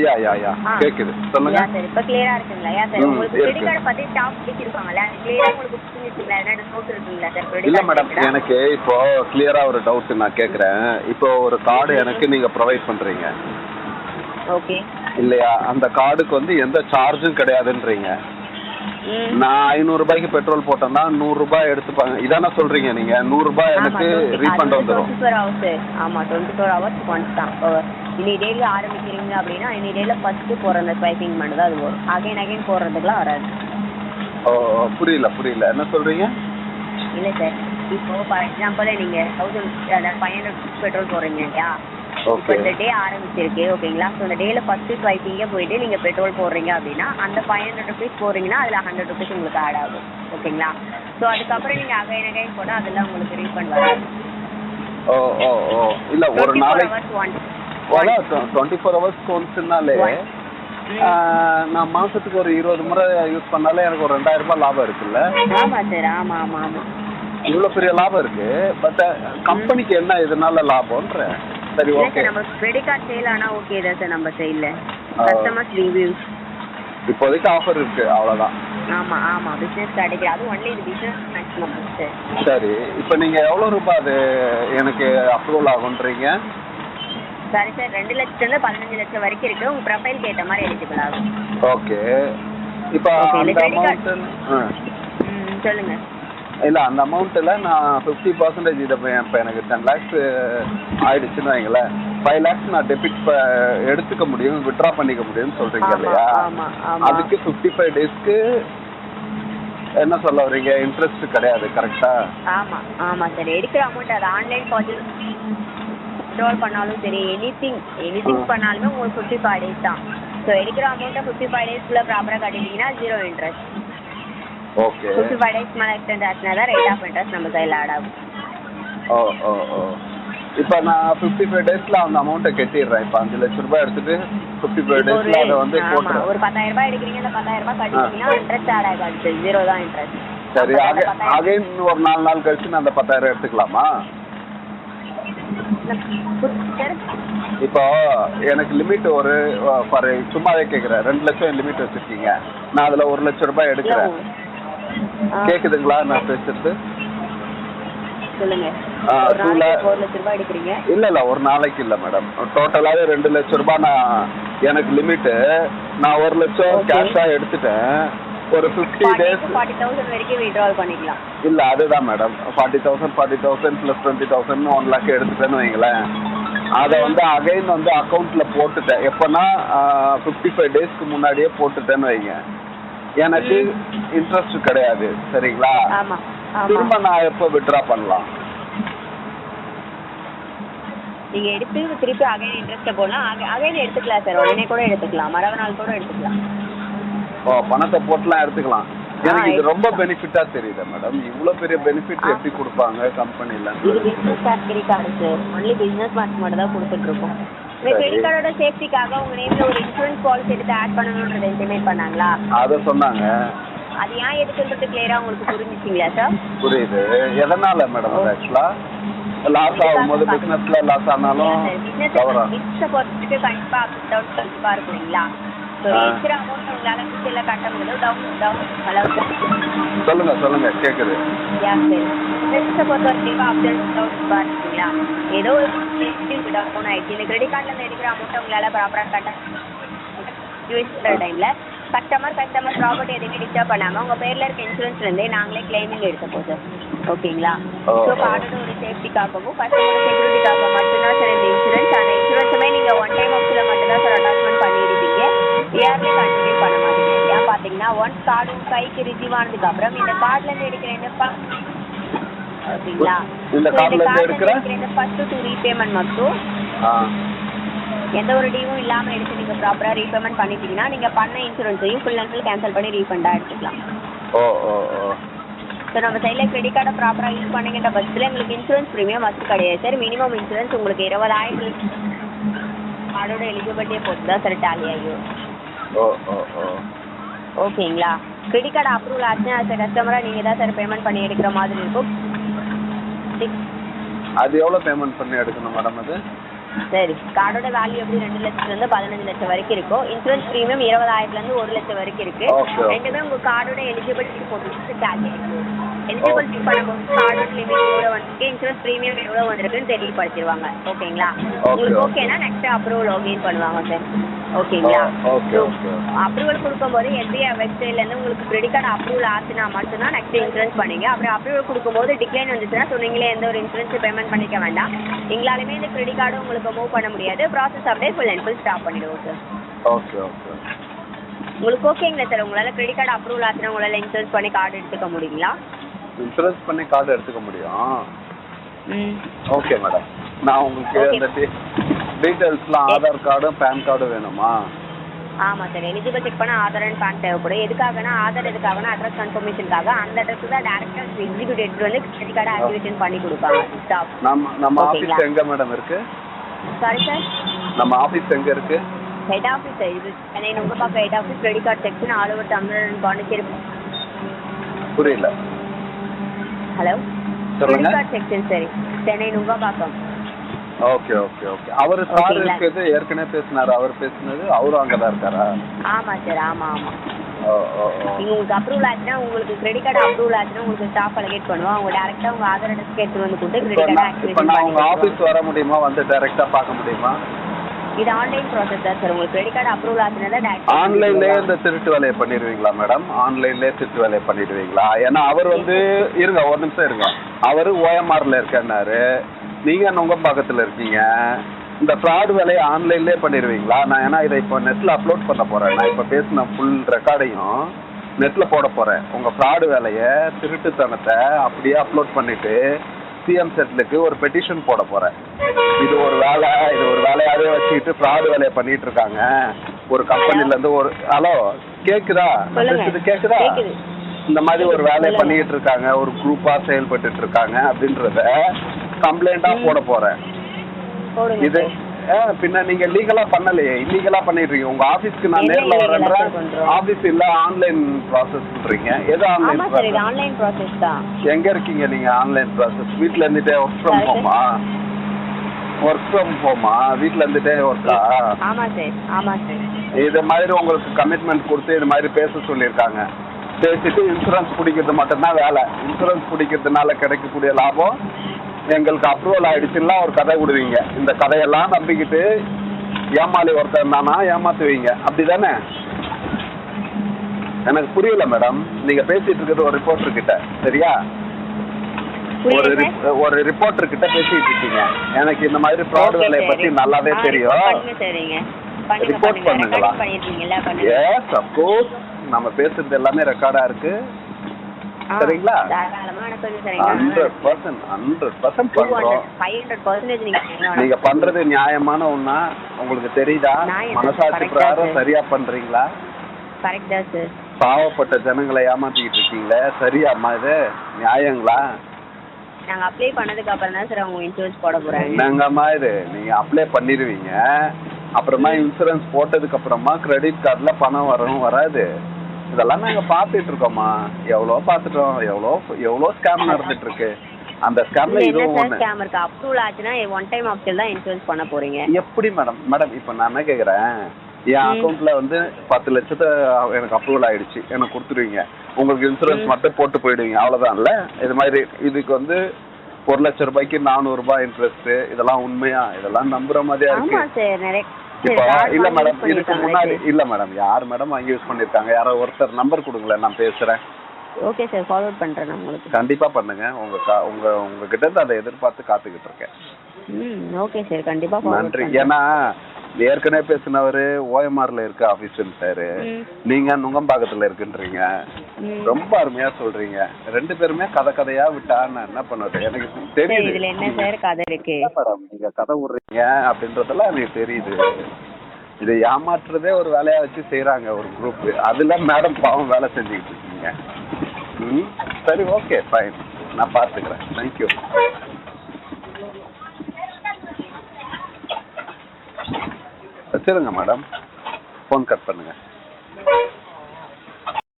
யா கேக்குது சொல்லுங்க. சார் இப்போ கிளியரா இருக்குங்களா? சார் உங்களுக்கு கிரெடிட் கார்டு பத்தி ஸ்டாஃப் பிடிச்சிருப்பாங்கல்ல, கிளியரா உங்களுக்கு புரிஞ்சிருக்குங்களா? என்ன டவுட் இருக்குங்களா சார்? இல்ல மேடம், எனக்கு இப்போ கிளியரா ஒரு டவுட் நான் கேக்குறேன். இப்போ ஒரு கார்டு எனக்கு நீங்க ப்ரொவைட் பண்றீங்க, ஓகே இல்லையா? அந்த கார்டுக்கு வந்து எந்த சார்ஜும் கிடையாதுன்றீங்க. நான் 500 ரூபாய்க்கு பெட்ரோல் போட்டேன்னா 100 ரூபாய் எடுத்துப்பாங்க, இதானே சொல்றீங்க நீங்க? 100 ரூபாய் எனக்கு ரீஃபண்ட் வந்துடும். 24 ஹவர்ஸ். ஆமா 24 ஹவர்ஸ் ஒன்ஸ் தான். இன்னி டேல ஆரம்பிக்கிறீங்க அப்படின்னா இன்னி டேல ஃபர்ஸ்ட் போற அந்த ஸ்வைப்பிங் மட்டும் தான் அது வரும். அகைன் போறதுக்குலாம் வராது. ஓ புரியல என்ன சொல்றீங்க? இல்ல சார், இப்போ ஃபார் எக்ஸாம்பிள் நீங்க 1500 பெட்ரோல் போடுறீங்க இல்லையா? இப்போ இந்த டே ஆரம்பிச்சிருக்கு ஓகேங்களா? ஸோ இந்த டேல ஃபர்ஸ்ட் ஸ்வைப்பிங்கே போயிட்டு நீங்க பெட்ரோல் போடுறீங்க அப்படின்னா அந்த 500 ருபீஸ் போடுறீங்கன்னா அதுல 100 ருபீஸ் உங்களுக்கு ஆட் ஆகும் ஓகேங்களா? ஸோ அதுக்கப்புறம் நீங்க அகைன் போனால் அதெல்லாம் உங்களுக்கு ரீஃபண்ட் வராது. இல்ல ஒரு நாளைக்கு 24 ஹவர்ஸ் ஒன்ஸ்னாலே நான் மாசத்துக்கு ஒரு 20 முறை யூஸ் பண்ணாலே எனக்கு ஒரு 2000 ரூபாய் லாபம் இருக்குல்ல? ஆமா சார், ஆமா இவ்வளவு பெரிய லாபம் இருக்கு. பட் கம்பெனிக்கு என்ன இதனால லாபம்ன்ற? சரி ஓகே, நம்ம கிரெடிட் கார்டு சேல் ஆனா ஓகே தான் சார். நம்ம சைடுல கஸ்டமர்ஸ் ரிவ்யூஸ் இப்போதைக்கு ஆஃபர் இருக்கு, அவ்வளவுதான். ஆமா பிசினஸ் கிடைக்குது, அது ஒன்லி இது பிசினஸ் மேக்ஸிமம் சார். சரி, இப்போ நீங்க எவ்வளவு ரூபாய் அது எனக்கு அப்ரூவல் ஆகும்ன்றீங்க? சரி சார், 2 லட்சத்துல 15 லட்சம் வரைக்கும் இருக்கு. உங்க ப்ரொஃபைலுக்கு ஏற்ற மாதிரி எலிஜிபிள் ஆகும். ஓகே, இப்போ அந்த அமௌண்ட் சொல்லுங்க. இல்லை, அந்த அமௌண்ட்டில் நான் 50% இதை இப்போ எனக்கு 10 lakhs ஆயிடுச்சுன்னு வைங்களேன், 5 lakhs நான் டெபிட் எடுத்துக்க முடியும், வித்ட்ரா பண்ணிக்க முடியும்னு சொல்கிறீங்க இல்லையா? அதுக்கு 55 daysக்கு என்ன சொல்ல வரீங்க? இன்ட்ரெஸ்ட் கிடையாது, கரெக்டா? ஆமா சார். எடுக்கிற அமௌண்ட் அது ஆன்லைன் ப்ராசஸ் வித்ட்ரால் பண்ணாலும் சரி, எனிதிங் பண்ணாலுமே உங்களுக்கு 55 days தான். ஸோ எடுக்கிற அமௌண்ட்டை 55 daysக்குள்ள ப்ராப்பராக கட்டிட்டீங்கன்னா 0 இன்ட்ரெஸ்ட். ஓகே, 55 days மேலே எக்ஸ்டெண்ட் ஆச்சுனா தான் ரேட் ஆஃப் இன்ட்ரெஸ்ட் நம்ம கையில் ஆட் ஆகும். இப்போ நான் 55 daysல அந்த அமௌண்ட்டை கட்டிடுறேன். இப்போ 5 லட்சம் ரூபாய் எடுத்துட்டு 55 daysல அதை வந்து போட்டுறேன். ஒரு 10,000 ரூபாய் எடுக்கிறீங்க, அந்த 10,000 ரூபாய் கட்டிட்டீங்கன்னா இன்ட்ரெஸ்ட் ஆட் ஆகாது, 0 தான் இன்ட்ரெஸ்ட். சரி, அகைன் ஒரு 4 நாள் கழிச்சு நான் அந்த 10,000 எடுத்துக்கலாமா? இப்போ எனக்கு லிமிட் ஒரு சும்மாவே கேட்குறேன், 2 லட்சம் லிமிட் வச்சிருக்கீங்க, நான் அதில் 1 லட்சம் ரூபாய் எடுக்கிறேன். கேக்குதுங்களா நான் பேசுறது? சொல்லுங்க. 2 லட்சம் ரூபாய் எடுக்கிறீங்க? இல்ல ஒரு நாளைக்கு இல்ல மேடம், டோட்டலாவே 2 லட்சம் ரூபாய் நான் எனக்கு லிமிட்டு. நான் 1 லட்சம் கேஷா எடுத்துட்டேன். ஒரு 50 days 40,000 வரைக்கும் வித்ட்ரால் பண்ணிக்கலாம். இல்ல அதுதான் மேடம், 40,000 + 20,000 1 lakh எடுத்துட்டேன்னு வைங்களேன். அதை வந்து அகைன் வந்து அக்கௌண்ட்ல போட்டுட்டேன். எப்பன்னா 55 daysக்கு முன்னாடியே போட்டுட்டேன்னு வைங்க, எனக்கு இன்ட்ரெஸ்ட் கிடையாது, சரிங்களா? திரும்ப நான் எப்போ வித்ட்ரா பண்ணலாம்? நீங்க எடுத்து திருப்பி அகைன் இன்ட்ரெஸ்ட் போடலாம், அகைன் எடுத்துக்கலாம் சார். உடனே கூட எடுத்துக்கலாம், மறுநாள் நாள் கூட எடுத்துக்கலாம். பணத்தை போட்டுலாம் எடுத்துக்கலாம். எனக்கு இது ரொம்ப பெனிஃபிட்டா தெரியுது மேடம். இவ்வளவு பெரிய பெனிஃபிட் எப்படி கொடுப்பாங்க கம்பெனில? இது business credit card sir, only business mark மட்டும் தான் கொடுத்துட்டு இருக்கோம். இந்த கிரெடிட் கார்டோட சேஃப்டிக்காக உங்க நேம்ல ஒரு இன்சூரன்ஸ் பாலிசி எடுத்து ஆட் பண்ணணும்ன்றத இன்டிமேட் பண்ணாங்களா? அத சொன்னாங்க. அது ஏன் எதுக்குன்றது கிளியரா உங்களுக்கு புரிஞ்சிச்சிங்களா சார்? புரியுது. எதனால மேடம் அது ஆக்சுவலா லாஸ் ஆகும்போது பிசினஸ்ல லாஸ் ஆனாலும் பிசினஸ் பொறுத்துட்டு கண்டிப்பா அப் டவுன் கண்டிப்பா இருக்குங்களா? ஸோ எக்ஸ்ட்ரா அமௌண்ட் உங்களால ஃபியூச்சர்ல கட்ட முடியாது. சொல்லுங்க கேக்குது. பிசினஸை பொறுத்த வரைக்கும் அப் டவுன் இருக்குங்களா? ஏதோ ஒரு டவுன் ஆயிடுச்சு. இந்த கிரெடிட் கார்ட்ல இருந்து எடுக்கிற அமௌண்ட்டை உங்களால ப்ராப்பரா கட்ட யூஸ் டைம்ல கஸ்டமர் ப்ராப்பர்ட்டி எதுவுமே டிஸ்டர்ப் பண்ணாமல் உங்கள் பேரில் இருக்க இன்சூரன்ஸ்லேருந்தே நாங்களே கிளைமிங் எடுத்துப்போம் சார், ஓகேங்களா? ஸோ கார்டோட ஒரு சேஃப்டிக்காகவும் கஸ்டமர் செக்யூரிட்டிக்காக மட்டும்தான் சார் இந்த இன்சூரன்ஸ். அந்த இன்சூரன்ஸுமே நீங்கள் ஒன் டைம் ஆஃப்ஸில் மட்டும்தான் சார் அட்டாச்மெண்ட் பண்ணியிருக்கீங்க, இயர்லி கண்டினியூ பண்ண மாட்டீங்க. ஏன் பார்த்தீங்கன்னா ஒன்ஸ் கார்டு கைக்கு ரிசீவ் ஆனதுக்கப்புறம் இந்த கார்ட்லேருந்து எடுக்கிற ஓகேங்களா? இந்த கார்ட்லேருந்து எடுக்கிற இந்த ஃபர்ஸ்ட் 2 ரீபேமெண்ட் மட்டும் எந்த ஒரு டியூவும் இல்லாமல் எடுத்து நீங்கள் ப்ராப்பராக ரீபேமெண்ட் பண்ணிட்டீங்கன்னா நீங்கள் பண்ண இன்சூரன்ஸையும் ஃபுல் அண்ட் ஃபுல் கேன்சல் பண்ணி ரீஃபண்டாக எடுத்துக்கலாம். ஸோ நம்ம சைடில் கிரெடிட் கார்டை ப்ராப்பராக யூஸ் பண்ணிக்கின்ற பட்சத்தில் எங்களுக்கு இன்சூரன்ஸ் ப்ரீமியம் மஸ்ட் கிடையாது சார். மினிமம் இன்சூரன்ஸ் உங்களுக்கு 20,000 கார்டோட எலிஜிபிலிட்டியை பொறுத்து தான் சார் டேலி ஆகும். ஓகேங்களா? கிரெடிட் கார்டு அப்ரூவல் ஆச்சுன்னா சார் கஸ்டமராக நீங்கள் தான் சார் பேமெண்ட் பண்ணி எடுக்கிற மாதிரி இருக்கும். அது எவ்வளோ பேமெண்ட் பண்ணி எடுக்கணும் மேடம்? அது சரி, கார்டோட வேல்யூ எப்படி 2 லட்சத்துலேருந்து 15 லட்சம் வரைக்கும் இருக்கும். இன்சூரன்ஸ் ப்ரீமியம் 20,000லேருந்து 1 லட்சம் வரைக்கும் இருக்கு. ரெண்டுமே உங்க கார்டோட எலிஜிபிலிட்டி போட்டு கேல்குலேட் எலிஜிபிலிட்டி பண்ணும்போது கார்டோட லிமிட் எவ்வளோ வந்துருக்கு, இன்சூரன்ஸ் ப்ரீமியம் எவ்வளோ வந்திருக்குன்னு தெரியப்படுத்திடுவாங்க. ஓகேங்களா? உங்களுக்கு ஓகேனா நெக்ஸ்ட் அப்ரூவல் லாகின் பண்ணுவாங்க சார். ஓகேங்களா? அப்ரூவல் கொடுக்கும்போது எஸ்பிஐ வெப்சைட்லேருந்து உங்களுக்கு கிரெடிட் கார்டு அப்ரூவல் ஆச்சுன்னா மட்டும்தான் நெக்ஸ்ட் இன்சூரன்ஸ் பண்ணுங்க. அப்புறம் அப்ரூவல் கொடுக்கும்போது டிக்ளைன் வந்துச்சுன்னா சொன்னீங்களே எந்த ஒரு இன்சூரன்ஸ் பேமெண்ட் பண்ணிக்க வேண்டாம். எங்களாலுமே இந்த கிரெடிட் கார்டு உங்களுக்கு மூவ் பண்ண முடியாது. ப்ராசஸ் அப்படியே ஃபுல் அண்ட் ஃபுல் ஸ்டாப் பண்ணிடுவோம் சார். Okay okay. உங்களுக்கு ஓகேங்களா சார்? உங்களால் கிரெடிட் கார்டு அப்ரூவல் ஆச்சுன்னா உங்களால் இன்சூரன்ஸ் பண்ணி கார்டு எடுத்துக்க முடியுங்களா? இன்சூரன்ஸ் பண்ணி கார்டு எடுத்துக்க முடியும். Okay madam. நான் உங்களுக்கு அந்த டீட்டெயில்ஸ்லாம் ஆதார் கார்டும் பேன் கார்டும் வேணுமா? ஆமாம் சார், எலிஜிபிள் செக் பண்ண ஆதார் அண்ட் பேன் தேவைப்படும். எதுக்காகனா ஆதார் எதுக்காகனா அட்ரஸ் கன்ஃபர்மேஷனுக்காக. அந்த அட்ரஸ் தான் டேரக்டாக எக்ஸிக்யூட்டிவ் எடுத்து வந்து கிரெடிட் கார்டு ஆக்டிவேஷன் பண்ணி கொடுப்பாங்க. ஸ்டாப். நம்ம ஆஃபீஸ் எங்கே மேடம் இருக்கு? சாரி சார், நம்ம ஆஃபீஸ் எங்கே இருக்கு? ஹெட் ஆஃபீஸ் சார் இது Chennai Nungambakkam head office, credit card section all over Tamil Nadu and Pondicherry. புரியல. ஹலோ, சொல்லுங்க. கிரெடிட் கார்டு செக்ஷன் சரி, Chennai Nungambakkam. Okay okay okay. அவர் சார் இருக்குது ஏற்கனவே பேசினாரு. அவர் பேசினது அவரும் அங்கே தான் இருக்காரா? ஆமாம் சார், ஆமாம் ஆமாம். நீங்கள் உங்களுக்கு அப்ரூவல் ஆச்சுன்னா உங்களுக்கு கிரெடிட் கார்டு அப்ரூவல் ஆச்சுன்னா உங்களுக்கு ஸ்டாஃப் அலகேட் பண்ணுவோம். அவங்க டேரெக்டாக உங்கள் ஆதார் அட்ரஸ் எடுத்து வந்து கொடுத்து கிரெடிட் கார்டு ஆக்டிவேட் நான் உங்கள் ஆஃபீஸ் வர முடியுமா? வந்து டைரெக்டாக பார்க்க முடியுமா? இது ஆன்லைன் ப்ராசஸ் தான் சார். உங்களுக்கு கிரெடிட் கார்டு அப்ரூவல் ஆச்சுன்னா தான் டேரெக்டாக ஆன்லைன்லேயே இந்த திருட்டு வேலையை பண்ணிடுவீங்களா மேடம்? ஆன்லைன்லேயே திருட்டு வேலையை பண்ணிடுவீங்களா? ஏன்னா அவர் வந்து இருங்க ஒரு நிமிஷம் இருங்க. அவர் ஓஎம்ஆரில் இருக்கேன்னாரு, நீங்கள் நுங்கம்பாக்கத்தில் இருக்கீங்க. இந்த ஃப்ராட் வேலையை ஆன்லைன்லேயே பண்ணிடுவீங்களா? நான் ஏன்னா இதை இப்போ நெட்டில் அப்லோட் பண்ண போகிறேன். நான் இப்போ பேசின ஃபுல் ரெக்கார்டையும் நெட்டில் போட போகிறேன். உங்கள் ஃப்ராடு வேலையை, திருட்டுத்தனத்தை அப்படியே அப்லோட் பண்ணிவிட்டு சிஎம் செட்லுக்கு ஒரு பெட்டிஷன் போட போகிறேன். இது ஒரு வேலையாகவே வச்சுக்கிட்டு ஃப்ராடு வேலையை பண்ணிட்டு இருக்காங்க ஒரு கம்பெனிலேருந்து. ஒரு ஹலோ கேட்குதா? கேட்குதா? இந்த மாதிரி ஒரு வேலையை பண்ணிக்கிட்டு இருக்காங்க, ஒரு குரூப்பாக செயல்பட்டு இருக்காங்க அப்படின்றத கம்ப்ளைண்ட்டாக போட போகிறேன். இது பின்ன நீங்கள் லீகலாக பண்ணலையே, இல்லீகலாக பண்ணிட்டு இருக்கீங்க. உங்கள் ஆஃபீஸ்க்கு நான் நேரில் வரேன்றேன். ஆஃபீஸ் இல்லை, ஆன்லைன் ப்ராசஸ்ன்றீங்க. எது ஆன்லைன் ப்ராசஸ் தான். எங்கே இருக்கீங்க நீங்கள்? ஆன்லைன் ப்ராசஸ் வீட்டில் இருந்துகிட்டே ஒர்க் ஃப்ரம் ஹோமா? ஒர்க் ஃப்ரம் ஹோமா? வீட்டில் இருந்துகிட்டே ஒர்க்கா? ஆமாம் சார், ஆமாம் சார். இது மாதிரி உங்களுக்கு கமிட்மெண்ட் கொடுத்து இது மாதிரி பேச சொல்லியிருக்காங்க. பேசிட்டு இன்சூரன்ஸ் பிடிக்கிறது மட்டும்தான் வேலை. இன்சூரன்ஸ் பிடிக்கிறதுனால கிடைக்கக்கூடிய லாபம் எங்களுக்கு அப்ரூவல் ஆகிடுச்சுன்னா ஒரு கதை விடுவீங்க. இந்த கதையெல்லாம் நம்பிக்கிட்டு ஏமாளி ஒருத்தர் தானா ஏமாத்துவீங்க, அப்படி தானே? எனக்கு புரியல மேடம். நீங்கள் பேசிகிட்டு இருக்கிறது ஒரு ரிப்போர்ட்டர்கிட்ட, சரியா? ஒரு ரிப்போர்ட்டர் கிட்ட பேசிட்டு இருக்கீங்க. எனக்கு இந்த மாதிரி ஃப்ராட் வேலையை பற்றி நல்லாவே தெரியும். ரிப்போர்ட் பண்ணுங்களா? S of course. நம்ம பேசுறது எல்லாமே ரெக்கார்டாக இருக்கு, சரிங்களா? 100% பண்றோம். நீங்க பண்றது நியாயமான ஒண்ணா உங்களுக்கு தெரியுதா? மனசாட்சி பிரகாரம் சரியா பண்றீங்களா? கரெக்ட்டா சார். பாவப்பட்ட ஜனங்களை ஏமாத்திக்கிட்டு இருக்கீங்களே, சரியாம்மா? இது நியாயங்களா? நாங்க அப்ளை பண்ணதுக்கு அப்புறம் தான் சார் அவங்க இன்சூரன்ஸ் போட போறாங்க. என்னங்கம்மா இது? நீங்க அப்ளை பண்ணிடுவீங்க, அப்புறமா இன்சூரன்ஸ் போட்டதுக்கு அப்புறமா கிரெடிட் கார்டுல பணம் வரணும் வராது. இதெல்லாம் நாங்க பாத்துட்டு இருக்கோம்மா. எவ்வளோ பாத்துட்டோம். எவ்வளோ ஸ்கேம் நடந்துட்டு இருக்கு. அந்த ஸ்கேம்ல இதுவும் ஒண்ணு. ஸ்கேம் இருக்கு. அப்ரூவல் ஆச்சுன்னா ஒன் டைம் ஆப்ஷன் தான் இன்சூரன்ஸ் பண்ண போறீங்க. எப்படி மேடம்? இப்போ நான் என்ன கேக்குறேன், என் அக்கௌண்ட்ல வந்து 10 லட்சத்தை எனக்கு அப்ரூவல் ஆயிடுச்சு, எனக்கு கொடுத்துருவீங்க. உங்களுக்கு இன்சூரன்ஸ் மட்டும் போட்டு போயிடுவீங்க, அவ்வளவுதான்ல? இது மாதிரி இதுக்கு வந்து 1 லட்சம் ரூபாய்க்கு 400 ரூபாய் இன்ட்ரெஸ்ட். இதெல்லாம் உண்மையா? இதெல்லாம் நம்புற மாதிரியா இருக்கு? இப்போ இல்ல மேடம், இதுக்கு முன்னாடி இல்ல மேடம், யார் மேடம் வாங்கி யூஸ் பண்ணிருக்காங்க? யாரோ ஒருத்தர் நம்பர் கொடுங்களேன், நான் பேசுறேன். ஓகே சார், ஃபார்வர்ட் பண்றேன் உங்களுக்கு. கண்டிப்பா பண்ணுங்க. உங்க கிட்ட இருந்து அதை எதிர்பார்த்து காத்துக்கிட்டு இருக்கேன். ஓகே சார், கண்டிப்பா நன்றி. ஏன்னா ஏற்கனவே பேசினவரு ஓஎம்ஆர்ல இருக்க ஆபீஸ்ன்ட்டாரு, நீங்க நுங்கம்பாக்கத்துல இருக்குன்றீங்க. ரொம்ப அருமையா சொல்றீங்க. 2 பேருமே கதையா விட்டா நான் என்ன பண்ணுறது? எனக்கு தெரியுது இதுல என்ன சார் கதை இருக்கு. மேடம் நீங்க கதை விடுறீங்க அப்படின்றதெல்லாம் எனக்கு தெரியுது. இதை ஏமாற்றுறதே ஒரு வேலையா வச்சு செய்யறாங்க ஒரு குரூப். அதுல மேடம் பாவம் வேலை செஞ்சுக்கிட்டு இருக்கீங்க. சரி, ஓகே, ஃபைன், நான் பார்த்துக்கிறேன். தேங்க்யூ. வச்சிருங்க மேடம், ஃபோன் கட் பண்ணுங்க.